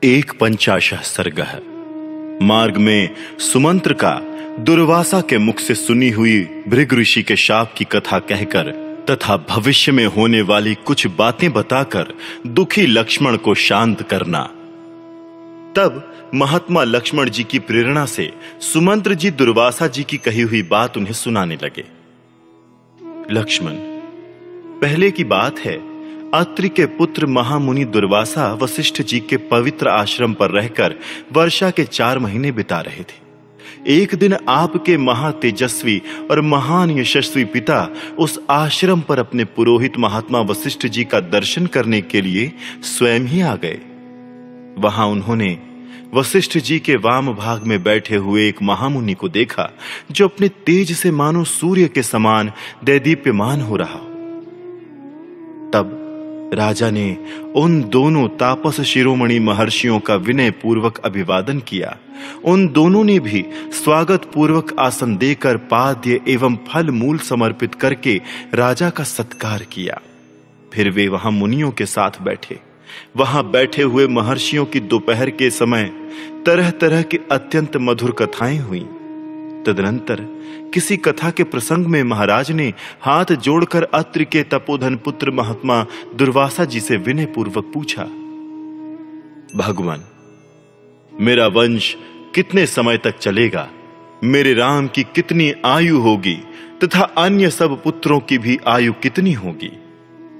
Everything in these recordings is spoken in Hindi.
150 सर्गः। मार्ग में सुमंत्र का दुर्वासा के मुख से सुनी हुई भृगु ऋषि के शाप की कथा कहकर तथा भविष्य में होने वाली कुछ बातें बताकर दुखी लक्ष्मण को शांत करना। तब महात्मा लक्ष्मण जी की प्रेरणा से सुमंत्र जी दुर्वासा जी की कही हुई बात उन्हें सुनाने लगे। लक्ष्मण, पहले की बात है, अत्रि के पुत्र महामुनि दुर्वासा वशिष्ठ जी के पवित्र आश्रम पर रहकर वर्षा के 4 महीने बिता रहे थे। एक दिन आपके महातेजस्वी और महान यशस्वी पिता उस आश्रम पर अपने पुरोहित महात्मा वशिष्ठ जी का दर्शन करने के लिए स्वयं ही आ गए। वहां उन्होंने वशिष्ठ जी के वाम भाग में बैठे हुए एक महामुनि को देखा, जो अपने तेज से मानो सूर्य के समान दैदीप्यमान हो रहा हो। तब राजा ने उन दोनों तापस शिरोमणि महर्षियों का विनय पूर्वक अभिवादन किया। उन दोनों ने भी स्वागत पूर्वक आसन देकर पाद्य एवं फल मूल समर्पित करके राजा का सत्कार किया। फिर वे वहां मुनियों के साथ बैठे। वहां बैठे हुए महर्षियों की दोपहर के समय तरह तरह की अत्यंत मधुर कथाएं हुई। तदनंतर किसी कथा के प्रसंग में महाराज ने हाथ जोड़कर अत्रि के तपोधन पुत्र महात्मा दुर्वासा जी से विनय पूर्वक पूछा, भगवान, मेरा वंश कितने समय तक चलेगा? मेरे राम की कितनी आयु होगी तथा अन्य सब पुत्रों की भी आयु कितनी होगी?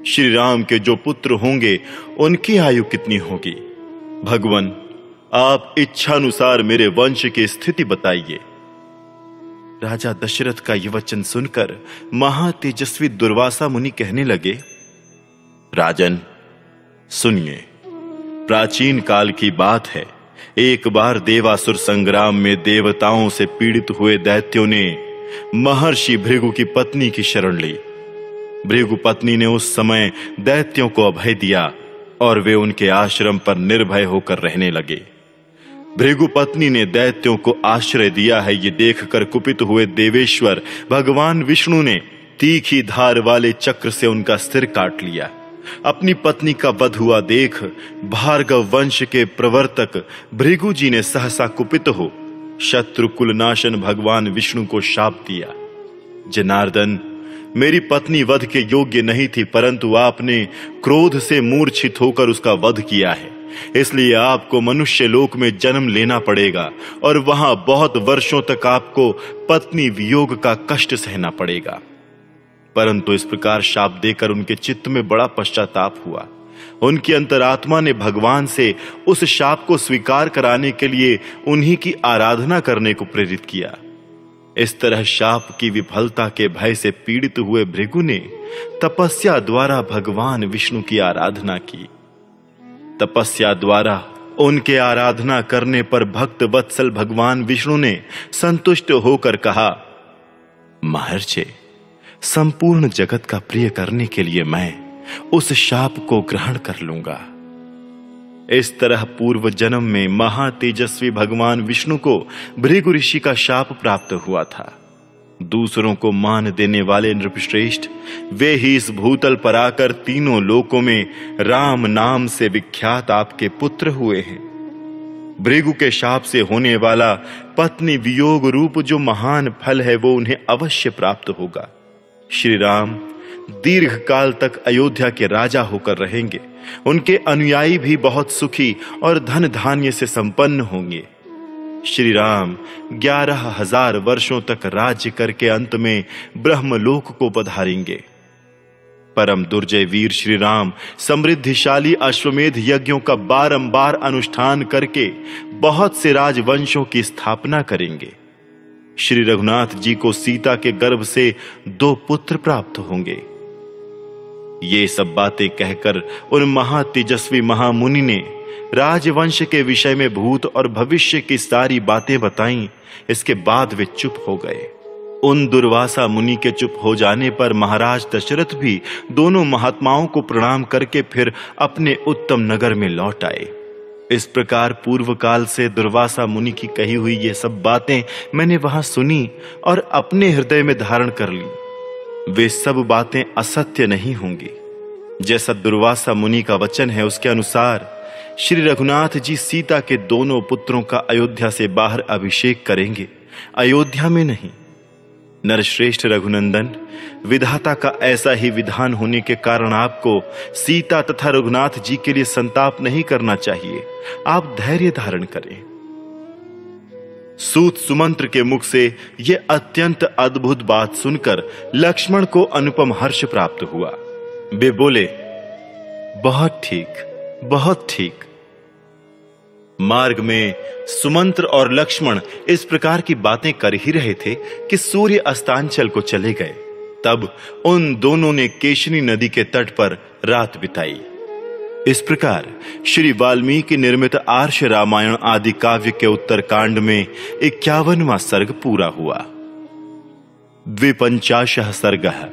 श्री राम के जो पुत्र होंगे उनकी आयु कितनी होगी? भगवान, आप इच्छानुसार मेरे वंश की स्थिति बताइए। राजा दशरथ का यह वचन सुनकर महातेजस्वी दुर्वासा मुनि कहने लगे, राजन सुनिए, प्राचीन काल की बात है। एक बार देवासुर संग्राम में देवताओं से पीड़ित हुए दैत्यों ने महर्षि भृगु की पत्नी की शरण ली। भृगु पत्नी ने उस समय दैत्यों को अभय दिया और वे उनके आश्रम पर निर्भय होकर रहने लगे। भृगु पत्नी ने दैत्यों को आश्रय दिया है, ये देखकर कुपित हुए देवेश्वर भगवान विष्णु ने तीखी धार वाले चक्र से उनका सिर काट लिया। अपनी पत्नी का वध हुआ देख भार्गव वंश के प्रवर्तक भृगु जी ने सहसा कुपित हो शत्रु कुलनाशन भगवान विष्णु को शाप दिया, जनार्दन, मेरी पत्नी वध के योग्य नहीं थी, परंतु आपने क्रोध से मूर्छित होकर उसका वध किया है, इसलिए आपको मनुष्य लोक में जन्म लेना पड़ेगा और वहां बहुत वर्षों तक आपको पत्नी वियोग का कष्ट सहना पड़ेगा। परंतु इस प्रकार शाप देकर उनके चित्त में बड़ा पश्चाताप हुआ। उनकी अंतरात्मा ने भगवान से उस शाप को स्वीकार कराने के लिए उन्हीं की आराधना करने को प्रेरित किया। इस तरह शाप की विफलता के भय से पीड़ित हुए भृगु ने तपस्या द्वारा भगवान विष्णु की आराधना की। तपस्या द्वारा उनके आराधना करने पर भक्त वत्सल भगवान विष्णु ने संतुष्ट होकर कहा, महर्षि, संपूर्ण जगत का प्रिय करने के लिए मैं उस शाप को ग्रहण कर लूंगा। इस तरह पूर्व जन्म में महातेजस्वी भगवान विष्णु को भृगु ऋषि का शाप प्राप्त हुआ था। दूसरों को मान देने वाले नृपश्रेष्ठ वे ही इस भूतल पर आकर तीनों लोकों में राम नाम से विख्यात आपके पुत्र हुए हैं। भृगु के शाप से होने वाला पत्नी वियोग रूप जो महान फल है वो उन्हें अवश्य प्राप्त होगा। श्री राम दीर्घ काल तक अयोध्या के राजा होकर रहेंगे। उनके अनुयायी भी बहुत सुखी और धन धान्य से संपन्न होंगे। श्री राम 11,000 वर्षों तक राज्य करके अंत में ब्रह्मलोक को पधारेंगे। परम दुर्जय वीर श्री राम समृद्धिशाली अश्वमेध यज्ञों का बारंबार अनुष्ठान करके बहुत से राजवंशों की स्थापना करेंगे। श्री रघुनाथ जी को सीता के गर्भ से 2 पुत्र प्राप्त होंगे। ये सब बातें कहकर उन महातेजस्वी महामुनि ने राजवंश के विषय में भूत और भविष्य की सारी बातें बताईं। इसके बाद वे चुप हो गए। उन दुर्वासा मुनि के चुप हो जाने पर महाराज दशरथ भी दोनों महात्माओं को प्रणाम करके फिर अपने उत्तम नगर में लौट आए। इस प्रकार पूर्व काल से दुर्वासा मुनि की कही हुई ये सब बातें मैंने वहां सुनी और अपने हृदय में धारण कर ली। वे सब बातें असत्य नहीं होंगी। जैसा दुर्वासा मुनि का वचन है उसके अनुसार श्री रघुनाथ जी सीता के दोनों पुत्रों का अयोध्या से बाहर अभिषेक करेंगे, अयोध्या में नहीं। नरश्रेष्ठ रघुनंदन, विधाता का ऐसा ही विधान होने के कारण आपको सीता तथा रघुनाथ जी के लिए संताप नहीं करना चाहिए। आप धैर्य धारण करें। सूत सुमंत्र के मुख से यह अत्यंत अद्भुत बात सुनकर लक्ष्मण को अनुपम हर्ष प्राप्त हुआ। वे बोले, बहुत ठीक, बहुत ठीक। मार्ग में सुमंत्र और लक्ष्मण इस प्रकार की बातें कर ही रहे थे कि सूर्य अस्तांचल को चले गए। तब उन दोनों ने केशनी नदी के तट पर रात बिताई। इस प्रकार श्री वाल्मीकि निर्मित आर्ष रामायण आदि काव्य के उत्तर कांड में 51वां सर्ग पूरा हुआ। 52 सर्गः।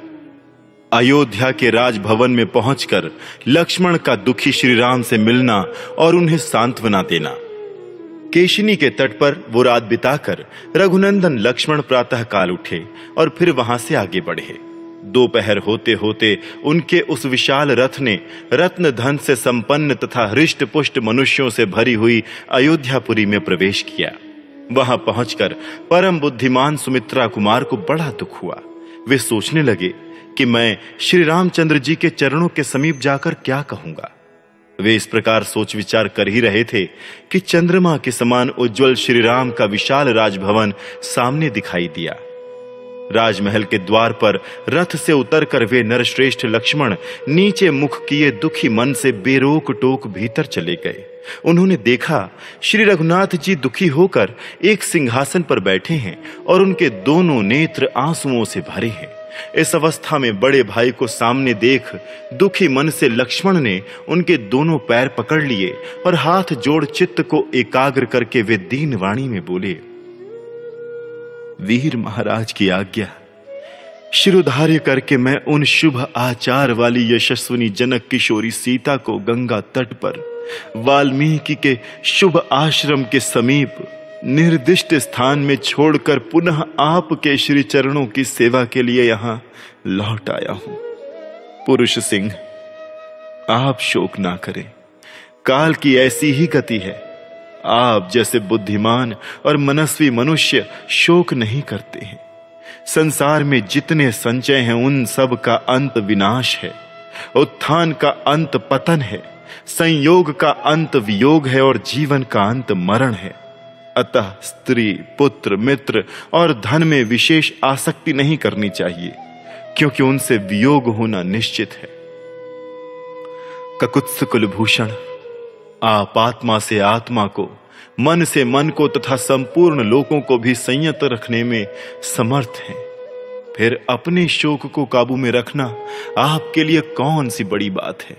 अयोध्या के राजभवन में पहुंचकर लक्ष्मण का दुखी श्री राम से मिलना और उन्हें सांत्वना देना। केशिनी के तट पर वो रात बिताकर रघुनंदन लक्ष्मण प्रातः काल उठे और फिर वहां से आगे बढ़े। दोपहर होते होते उनके उस विशाल रथ ने रत्न धन से संपन्न तथा हृष्ट पुष्ट मनुष्यों से भरी हुई अयोध्यापुरी में प्रवेश किया। वहां पहुंचकर परम बुद्धिमान सुमित्रा कुमार को बड़ा दुख हुआ। वे सोचने लगे कि मैं श्री रामचंद्र जी के चरणों के समीप जाकर क्या कहूंगा। वे इस प्रकार सोच विचार कर ही रहे थे कि चंद्रमा के समान उज्जवल श्री राम का विशाल राजभवन सामने दिखाई दिया। राजमहल के द्वार पर रथ से उतरकर वे नरश्रेष्ठ लक्ष्मण नीचे मुख किए दुखी मन से बेरोक टोक भीतर चले गए। उन्होंने देखा श्री रघुनाथ जी दुखी होकर एक सिंहासन पर बैठे हैं और उनके दोनों नेत्र आंसुओं से भरे हैं। इस अवस्था में बड़े भाई को सामने देख दुखी मन से लक्ष्मण ने उनके दोनों पैर पकड़ लिए और हाथ जोड़ चित्त को एकाग्र करके वे दीन वाणी में बोले, वीर महाराज की आज्ञा, शिरोधार्य करके मैं उन शुभ आचार वाली यशस्विनी जनक किशोरी सीता को गंगा तट पर वाल्मीकि के शुभ आश्रम के समीप निर्दिष्ट स्थान में छोड़कर पुनः आपके श्री चरणों की सेवा के लिए यहां लौट आया हूं। पुरुष सिंह, आप शोक ना करें, काल की ऐसी ही गति है। आप जैसे बुद्धिमान और मनस्वी मनुष्य शोक नहीं करते हैं। संसार में जितने संचय हैं उन सब का अंत विनाश है, उत्थान का अंत पतन है, संयोग का अंत वियोग है और जीवन का अंत मरण है। अतः स्त्री, पुत्र, मित्र और धन में विशेष आसक्ति नहीं करनी चाहिए, क्योंकि उनसे वियोग होना निश्चित है। ककुत्स कुलभूषण, आप आत्मा से आत्मा को, मन से मन को तथा संपूर्ण लोकों को भी संयत रखने में समर्थ हैं। फिर अपने शोक को काबू में रखना आपके लिए कौन सी बड़ी बात है।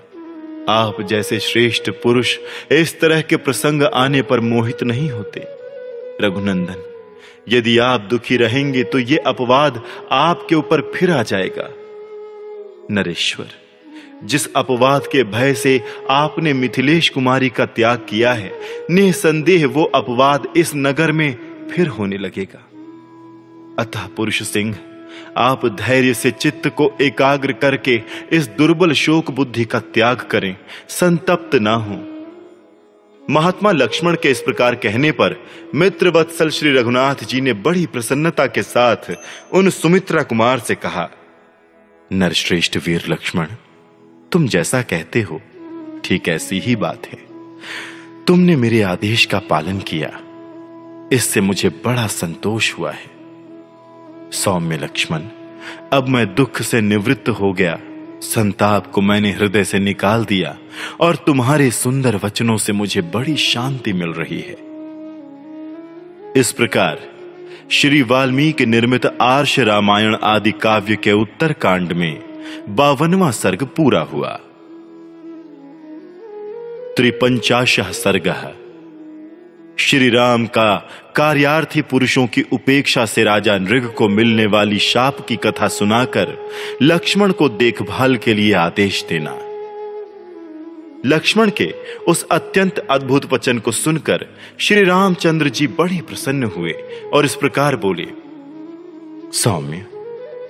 आप जैसे श्रेष्ठ पुरुष इस तरह के प्रसंग आने पर मोहित नहीं होते। रघुनंदन, यदि आप दुखी रहेंगे तो ये अपवाद आपके ऊपर फिर आ जाएगा। नरेश्वर, जिस अपवाद के भय से आपने मिथिलेश कुमारी का त्याग किया है, निसंदेह वो अपवाद इस नगर में फिर होने लगेगा। अतः पुरुष सिंह, आप धैर्य से चित्त को एकाग्र करके इस दुर्बल शोक बुद्धि का त्याग करें, संतप्त ना हो। महात्मा लक्ष्मण के इस प्रकार कहने पर मित्र वत्सल श्री रघुनाथ जी ने बड़ी प्रसन्नता के साथ उन सुमित्रा कुमार से कहा, नरश्रेष्ठ वीर लक्ष्मण, तुम जैसा कहते हो ठीक ऐसी ही बात है। तुमने मेरे आदेश का पालन किया, इससे मुझे बड़ा संतोष हुआ है। सौम्य लक्ष्मण, अब मैं दुख से निवृत्त हो गया, संताप को मैंने हृदय से निकाल दिया और तुम्हारे सुंदर वचनों से मुझे बड़ी शांति मिल रही है। इस प्रकार श्री वाल्मीकि निर्मित आर्ष रामायण आदि काव्य के उत्तर कांड में 52वां सर्ग पूरा हुआ। 53 सर्गः। श्री राम का कार्यार्थी पुरुषों की उपेक्षा से राजा नृग को मिलने वाली शाप की कथा सुनाकर लक्ष्मण को देखभाल के लिए आदेश देना। लक्ष्मण के उस अत्यंत अद्भुत वचन को सुनकर श्री रामचंद्र जी बड़े प्रसन्न हुए और इस प्रकार बोले, सौम्य,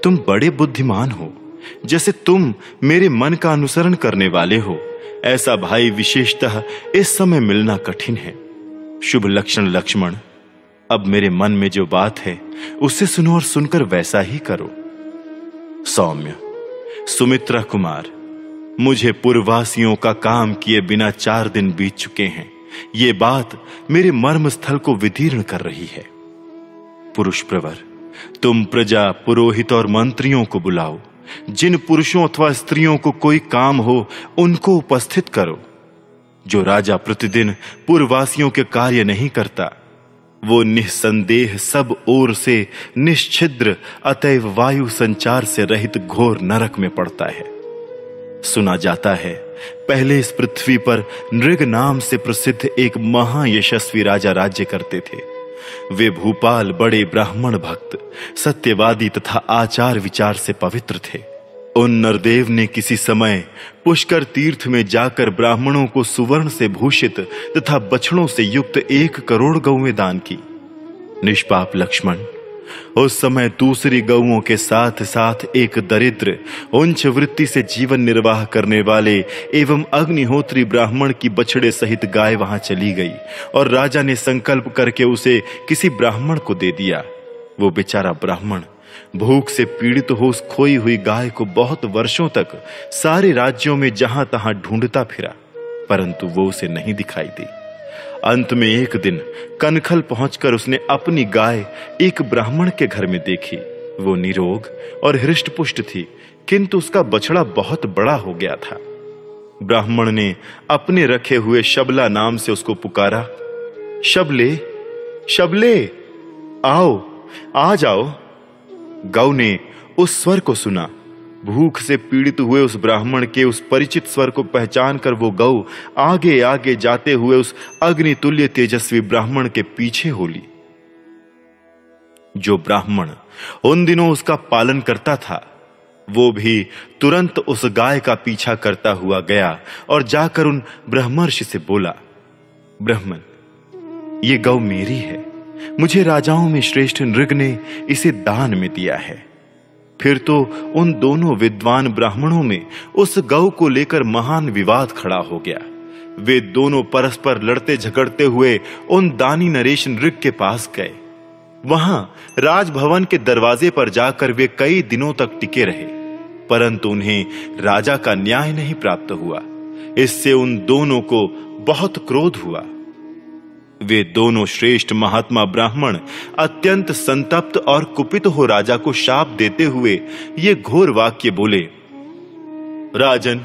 तुम बड़े बुद्धिमान हो। जैसे तुम मेरे मन का अनुसरण करने वाले हो, ऐसा भाई विशेषतः इस समय मिलना कठिन है। शुभ लक्षण लक्ष्मण, अब मेरे मन में जो बात है उसे सुनो और सुनकर वैसा ही करो। सौम्य, सुमित्रा कुमार, मुझे पूर्ववासियों का काम किए बिना 4 दिन बीत चुके हैं। ये बात मेरे मर्म स्थल को विदीर्ण कर रही है। पुरुष प्रवर, तुम प्रजा, पुरोहित और मंत्रियों को बुलाओ। जिन पुरुषों अथवा स्त्रियों को कोई काम हो उनको उपस्थित करो। जो राजा प्रतिदिन पूर्ववासियों के कार्य नहीं करता, वो निस्संदेह सब ओर से निश्छिद्र, अतएव वायु संचार से रहित घोर नरक में पड़ता है। सुना जाता है पहले इस पृथ्वी पर नृग नाम से प्रसिद्ध एक महायशस्वी राजा राज्य करते थे। वे भूपाल बड़े ब्राह्मण भक्त, सत्यवादी तथा आचार विचार से पवित्र थे। उन नरदेव ने किसी समय पुष्कर तीर्थ में जाकर ब्राह्मणों को सुवर्ण से भूषित तथा बछड़ों से युक्त 1 करोड़ गौएं दान की। निष्पाप लक्ष्मण, उस समय दूसरी गौओं के साथ साथ एक दरिद्र, उच्च वृत्ति से जीवन निर्वाह करने वाले एवं अग्निहोत्री ब्राह्मण की बछड़े सहित गाय वहां चली गई और राजा ने संकल्प करके उसे किसी ब्राह्मण को दे दिया। वो बेचारा ब्राह्मण भूख से पीड़ित हो उस खोई हुई गाय को बहुत वर्षों तक सारे राज्यों में जहां तहां ढूंढता फिरा, परंतु वो उसे नहीं दिखाई दी। अंत में एक दिन कनखल पहुंचकर उसने अपनी गाय एक ब्राह्मण के घर में देखी। वो निरोग और हृष्टपुष्ट थी, किंतु उसका बछड़ा बहुत बड़ा हो गया था। ब्राह्मण ने अपने रखे हुए शबला नाम से उसको पुकारा, शबले, शबले, आओ, आ जाओ। गौ ने उस स्वर को सुना। भूख से पीड़ित हुए उस ब्राह्मण के उस परिचित स्वर को पहचान कर वो गौ आगे आगे जाते हुए उस अग्नितुल्य तेजस्वी ब्राह्मण के पीछे हो ली। जो ब्राह्मण उन दिनों उसका पालन करता था, वो भी तुरंत उस गाय का पीछा करता हुआ गया और जाकर उन ब्रह्मर्षि से बोला, ब्राह्मण, ये गौ मेरी है। मुझे राजाओं में श्रेष्ठ नृग ने इसे दान में दिया है। फिर तो उन दोनों विद्वान ब्राह्मणों में उस गौ को लेकर महान विवाद खड़ा हो गया। वे दोनों परस्पर लड़ते झगड़ते हुए उन दानी नरेश नृग के पास गए। वहां राजभवन के दरवाजे पर जाकर वे कई दिनों तक टिके रहे, परंतु उन्हें राजा का न्याय नहीं प्राप्त हुआ। इससे उन दोनों को बहुत क्रोध हुआ। वे दोनों श्रेष्ठ महात्मा ब्राह्मण अत्यंत संतप्त और कुपित हो राजा को शाप देते हुए ये घोर वाक्य बोले, राजन,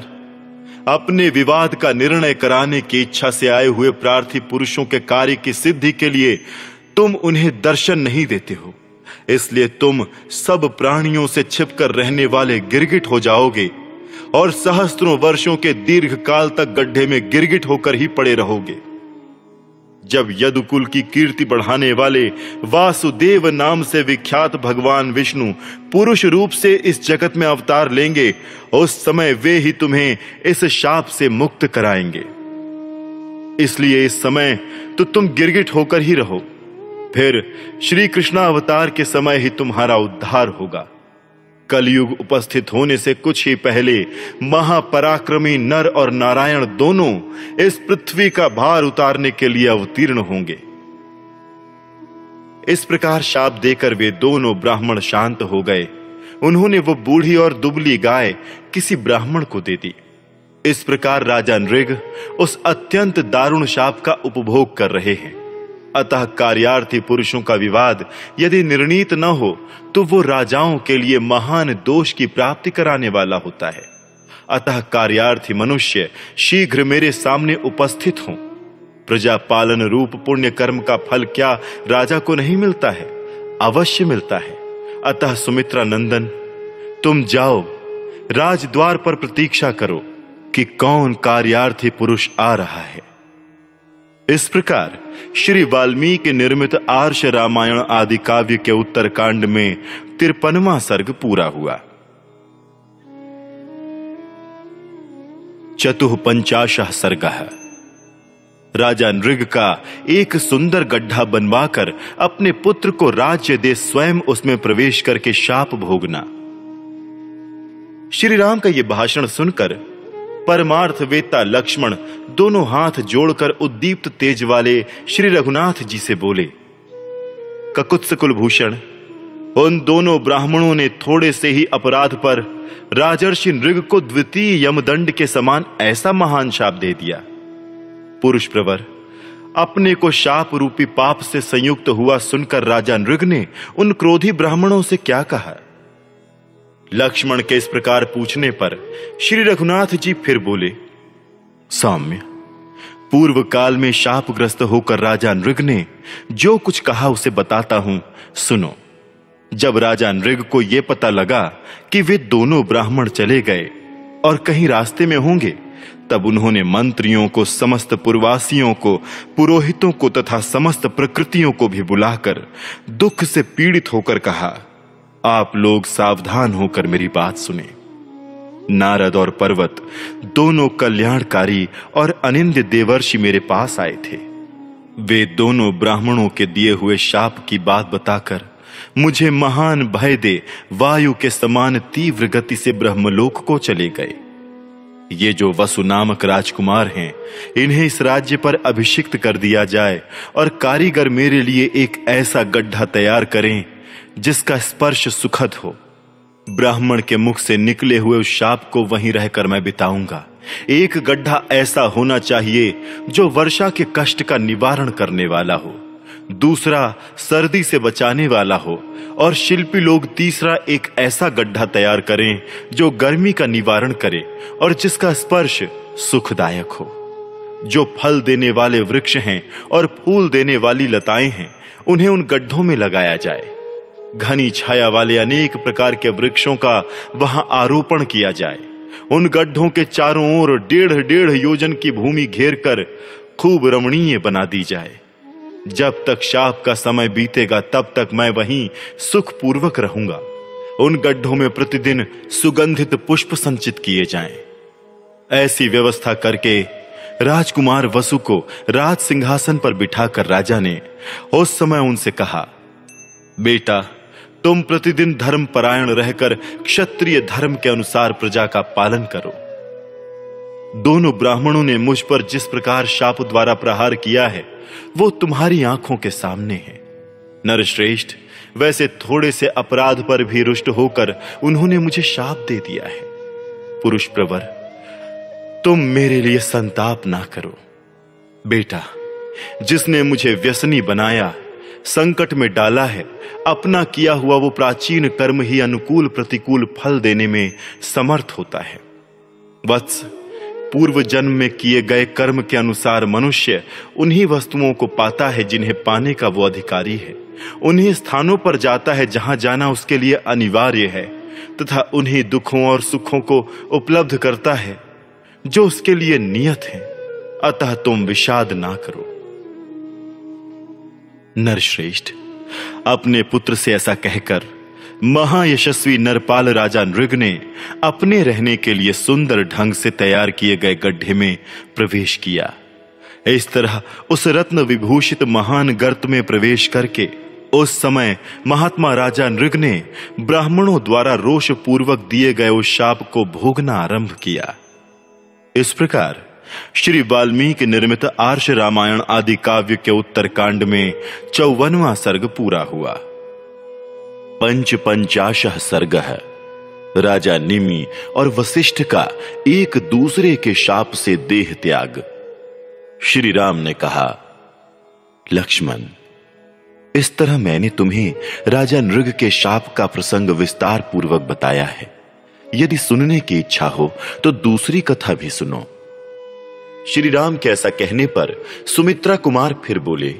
अपने विवाद का निर्णय कराने की इच्छा से आए हुए प्रार्थी पुरुषों के कार्य की सिद्धि के लिए तुम उन्हें दर्शन नहीं देते हो, इसलिए तुम सब प्राणियों से छिपकर रहने वाले गिरगिट हो जाओगे और सहस्त्रों वर्षों के दीर्घ काल तक गड्ढे में गिरगिट होकर ही पड़े रहोगे। जब यदुकुल की कीर्ति बढ़ाने वाले वासुदेव नाम से विख्यात भगवान विष्णु पुरुष रूप से इस जगत में अवतार लेंगे, उस समय वे ही तुम्हें इस शाप से मुक्त कराएंगे। इसलिए इस समय तो तुम गिरगिट होकर ही रहो, फिर श्री कृष्ण अवतार के समय ही तुम्हारा उद्धार होगा। कलयुग उपस्थित होने से कुछ ही पहले महापराक्रमी नर और नारायण दोनों इस पृथ्वी का भार उतारने के लिए अवतीर्ण होंगे। इस प्रकार शाप देकर वे दोनों ब्राह्मण शांत हो गए। उन्होंने वो बूढ़ी और दुबली गाय किसी ब्राह्मण को दे दी। इस प्रकार राजा नृग उस अत्यंत दारुण शाप का उपभोग कर रहे हैं। अतः कार्यार्थी पुरुषों का विवाद यदि निर्णीत न हो तो वो राजाओं के लिए महान दोष की प्राप्ति कराने वाला होता है। अतः कार्यार्थी मनुष्य शीघ्र मेरे सामने उपस्थित हों। प्रजा पालन रूप पुण्य कर्म का फल क्या राजा को नहीं मिलता है? अवश्य मिलता है। अतः सुमित्रा नंदन, तुम जाओ, राजद्वार पर प्रतीक्षा करो कि कौन कार्यार्थी पुरुष आ रहा है। इस प्रकार श्री वाल्मीकि निर्मित आर्ष रामायण आदि काव्य के उत्तरकांड में 53वां सर्ग पूरा हुआ। 54 सर्गः। राजा नृग का एक सुंदर गड्ढा बनवाकर अपने पुत्र को राज्य दे स्वयं उसमें प्रवेश करके शाप भोगना। श्री राम का यह भाषण सुनकर परमार्थवेत्ता लक्ष्मण दोनों हाथ जोड़कर उद्दीप्त तेज वाले श्री रघुनाथ जी से बोले, ककुत्स कुलभूषण, उन दोनों ब्राह्मणों ने थोड़े से ही अपराध पर राजर्षि नृग को द्वितीय यमदंड के समान ऐसा महान शाप दे दिया। पुरुष प्रवर, अपने को शाप रूपी पाप से संयुक्त हुआ सुनकर राजा नृग ने उन क्रोधी ब्राह्मणों से क्या कहा? लक्ष्मण के इस प्रकार पूछने पर श्री रघुनाथ जी फिर बोले, सौम्य, पूर्व काल में शापग्रस्त होकर राजा नृग ने जो कुछ कहा उसे बताता हूं, सुनो। जब राजा नृग को यह पता लगा कि वे दोनों ब्राह्मण चले गए और कहीं रास्ते में होंगे, तब उन्होंने मंत्रियों को, समस्त पुरवासियों को, पुरोहितों को तथा समस्त प्रकृतियों को भी बुलाकर दुख से पीड़ित होकर कहा, आप लोग सावधान होकर मेरी बात सुने। नारद और पर्वत दोनों कल्याणकारी और अनिंद्य देवर्षि मेरे पास आए थे। वे दोनों ब्राह्मणों के दिए हुए शाप की बात बताकर मुझे महान भय दे वायु के समान तीव्र गति से ब्रह्मलोक को चले गए। ये जो वसु नामक राजकुमार हैं, इन्हें इस राज्य पर अभिषिक्त कर दिया जाए और कारीगर मेरे लिए एक ऐसा गड्ढा तैयार करें जिसका स्पर्श सुखद हो। ब्राह्मण के मुख से निकले हुए उस शाप को वहीं रहकर मैं बिताऊंगा। एक गड्ढा ऐसा होना चाहिए जो वर्षा के कष्ट का निवारण करने वाला हो, दूसरा सर्दी से बचाने वाला हो, और शिल्पी लोग तीसरा एक ऐसा गड्ढा तैयार करें जो गर्मी का निवारण करे और जिसका स्पर्श सुखदायक हो। जो फल देने वाले वृक्ष हैं और फूल देने वाली लताएं हैं, उन्हें उन गड्ढों में लगाया जाए। घनी छाया वाले अनेक प्रकार के वृक्षों का वहां आरोपण किया जाए। उन गड्ढों के चारों ओर 1.5 योजन की भूमि घेर कर खूब रमणीय बना दी जाए। जब तक शाप का समय बीतेगा तब तक मैं वहीं सुखपूर्वक रहूंगा। उन गड्ढों में प्रतिदिन सुगंधित पुष्प संचित किए जाएं। ऐसी व्यवस्था करके राजकुमार वसु को राज सिंहासन पर बिठाकर राजा ने उस समय उनसे कहा, बेटा, तुम प्रतिदिन धर्म परायण रहकर क्षत्रिय धर्म के अनुसार प्रजा का पालन करो। दोनों ब्राह्मणों ने मुझ पर जिस प्रकार शाप द्वारा प्रहार किया है वो तुम्हारी आंखों के सामने है। नरश्रेष्ठ, वैसे थोड़े से अपराध पर भी रुष्ट होकर उन्होंने मुझे शाप दे दिया है। पुरुष प्रवर, तुम मेरे लिए संताप ना करो। बेटा, जिसने मुझे व्यसनी बनाया, संकट में डाला है, अपना किया हुआ वो प्राचीन कर्म ही अनुकूल प्रतिकूल फल देने में समर्थ होता है। वत्स, पूर्व जन्म में किए गए कर्म के अनुसार मनुष्य उन्हीं वस्तुओं को पाता है जिन्हें पाने का वो अधिकारी है, उन्हीं स्थानों पर जाता है जहां जाना उसके लिए अनिवार्य है, तथा उन्हीं दुखों और सुखों को उपलब्ध करता है जो उसके लिए नियत है। अतः तुम विषाद ना करो। नरश्रेष्ठ, अपने पुत्र से ऐसा कहकर महायशस्वी नरपाल राजा नृग ने अपने रहने के लिए सुंदर ढंग से तैयार किए गए गड्ढे में प्रवेश किया। इस तरह उस रत्न विभूषित महान गर्त में प्रवेश करके उस समय महात्मा राजा नृग ने ब्राह्मणों द्वारा रोष पूर्वक दिए गए उस शाप को भोगना आरंभ किया। इस प्रकार श्री वाल्मीकि निर्मित आर्ष रामायण आदि काव्य के उत्तरकांड में 54वां सर्ग पूरा हुआ। पंचाशः सर्गः। राजा निमि और वशिष्ठ का एक दूसरे के शाप से देह त्याग। श्री राम ने कहा, लक्ष्मण, इस तरह मैंने तुम्हें राजा नृग के शाप का प्रसंग विस्तार पूर्वक बताया है। यदि सुनने की इच्छा हो तो दूसरी कथा भी सुनो। श्री राम के ऐसा कहने पर सुमित्रा कुमार फिर बोले,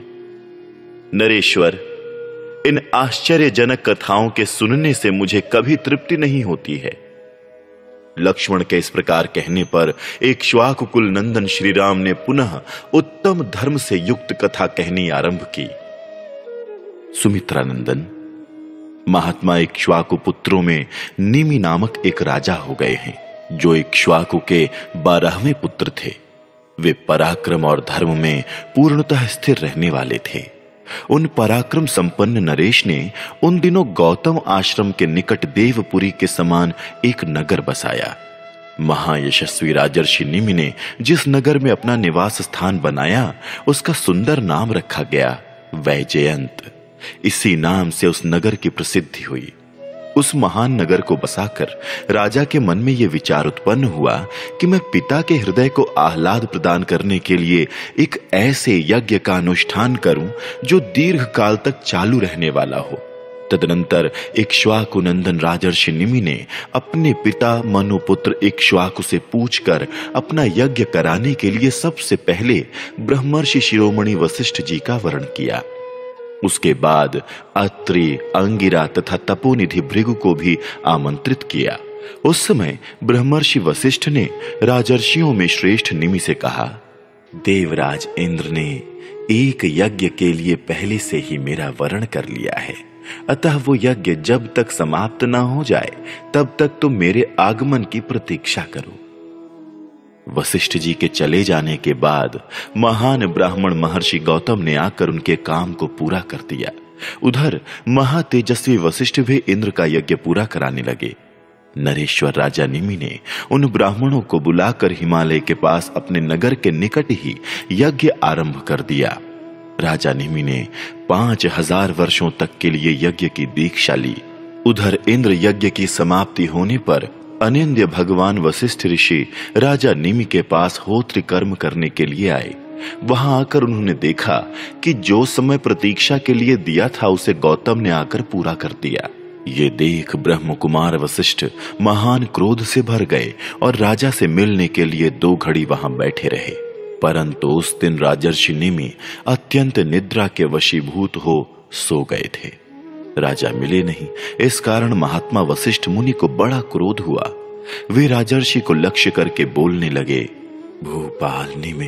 नरेश्वर, इन आश्चर्यजनक कथाओं के सुनने से मुझे कभी तृप्ति नहीं होती है। लक्ष्मण के इस प्रकार कहने पर इक्ष्वाकुकुल नंदन श्री राम ने पुनः उत्तम धर्म से युक्त कथा कहनी आरंभ की। सुमित्रा नंदन, महात्मा इक्ष्वाकु पुत्रों में निमि नामक एक राजा हो गए हैं, जो इक्ष्वाकु के 12वें पुत्र थे। वे पराक्रम और धर्म में पूर्णतः स्थिर रहने वाले थे। उन पराक्रम संपन्न नरेश ने उन दिनों गौतम आश्रम के निकट देवपुरी के समान एक नगर बसाया। महायशस्वी राजर्षि निमि ने जिस नगर में अपना निवास स्थान बनाया उसका सुंदर नाम रखा गया वैजयंत। इसी नाम से उस नगर की प्रसिद्धि हुई। उस महान नगर को बसाकर राजा के मन में यह विचार उत्पन्न हुआ कि मैं पिता के हृदय को आह्लाद प्रदान करने के लिए एक ऐसे यज्ञ का अनुष्ठान करूं जो दीर्घ काल तक चालू रहने वाला हो। तदनंतर इक्ष्वाकु नंदन राजर्षि निमि ने अपने पिता मनुपुत्र इक्ष्वाकु से पूछकर अपना यज्ञ कराने के लिए सबसे पहले ब्रह्मर्षि शिरोमणि वशिष्ठ जी का वर्ण किया। उसके बाद अत्रि, अंगिरा तथा तपोनिधि भृगु को भी आमंत्रित किया। उस समय ब्रह्मर्षि वशिष्ठ ने राजर्षियों में श्रेष्ठ निमि से कहा, देवराज इंद्र ने एक यज्ञ के लिए पहले से ही मेरा वर्ण कर लिया है, अतः वो यज्ञ जब तक समाप्त न हो जाए तब तक तुम मेरे आगमन की प्रतीक्षा करो। वशिष्ठ जी के चले जाने के बाद महान ब्राह्मण महर्षि गौतम ने आकर उनके काम को पूरा कर दिया। उधर महातेजस्वी वशिष्ठ भी इंद्र का यज्ञ पूरा कराने लगे। नरेश्वर राजा निमि ने उन ब्राह्मणों को बुलाकर हिमालय के पास अपने नगर के निकट ही यज्ञ आरंभ कर दिया। राजा निमि ने 5000 वर्षों तक के लिए यज्ञ की दीक्षा ली। उधर इंद्र यज्ञ की समाप्ति होने पर अनिंद्य भगवान वशिष्ठ ऋषि राजा निमि के पास होत्र कर्म करने के लिए आए। वहां आकर उन्होंने देखा कि जो समय प्रतीक्षा के लिए दिया था उसे गौतम ने आकर पूरा कर दिया। ये देख ब्रह्म कुमार वशिष्ठ महान क्रोध से भर गए और राजा से मिलने के लिए 2 घड़ी वहां बैठे रहे। परंतु उस दिन राजर्षि निमि अत्यंत निद्रा के वशीभूत हो सो गए थे। राजा मिले नहीं। इस कारण महात्मा वशिष्ठ मुनि को बड़ा क्रोध हुआ। वे राजर्षि को लक्ष्य करके बोलने लगे, भूपाल निमि,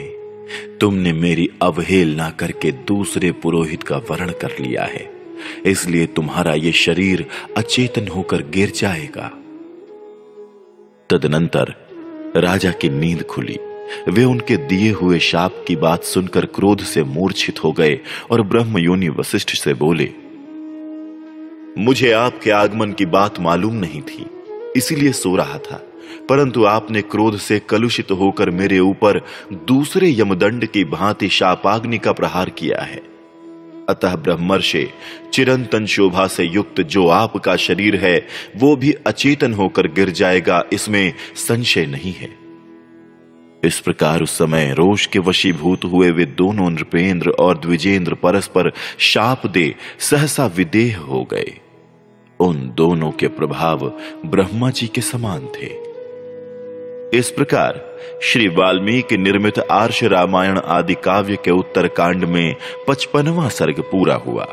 तुमने मेरी अवहेलना करके दूसरे पुरोहित का वर्ण कर लिया है, इसलिए तुम्हारा ये शरीर अचेतन होकर गिर जाएगा। तदनंतर राजा की नींद खुली। वे उनके दिए हुए शाप की बात सुनकर क्रोध से मूर्छित हो गए और ब्रह्मयोनि वशिष्ठ से बोले, मुझे आपके आगमन की बात मालूम नहीं थी, इसीलिए सो रहा था, परंतु आपने क्रोध से कलुषित होकर मेरे ऊपर दूसरे यमदंड की भांति शापाग्नि का प्रहार किया है। अतः ब्रह्मर्षि, चिरंतन शोभा से युक्त जो आपका शरीर है वो भी अचेतन होकर गिर जाएगा, इसमें संशय नहीं है। इस प्रकार उस समय रोष के वशीभूत हुए वे दोनों नृपेंद्र और द्विजेंद्र परस्पर शाप दे सहसा विदेह हो गए। उन दोनों के प्रभाव ब्रह्मा जी के समान थे। इस प्रकार श्री वाल्मीकि निर्मित आर्ष रामायण आदि काव्य के उत्तर कांड में 55वां सर्ग पूरा हुआ।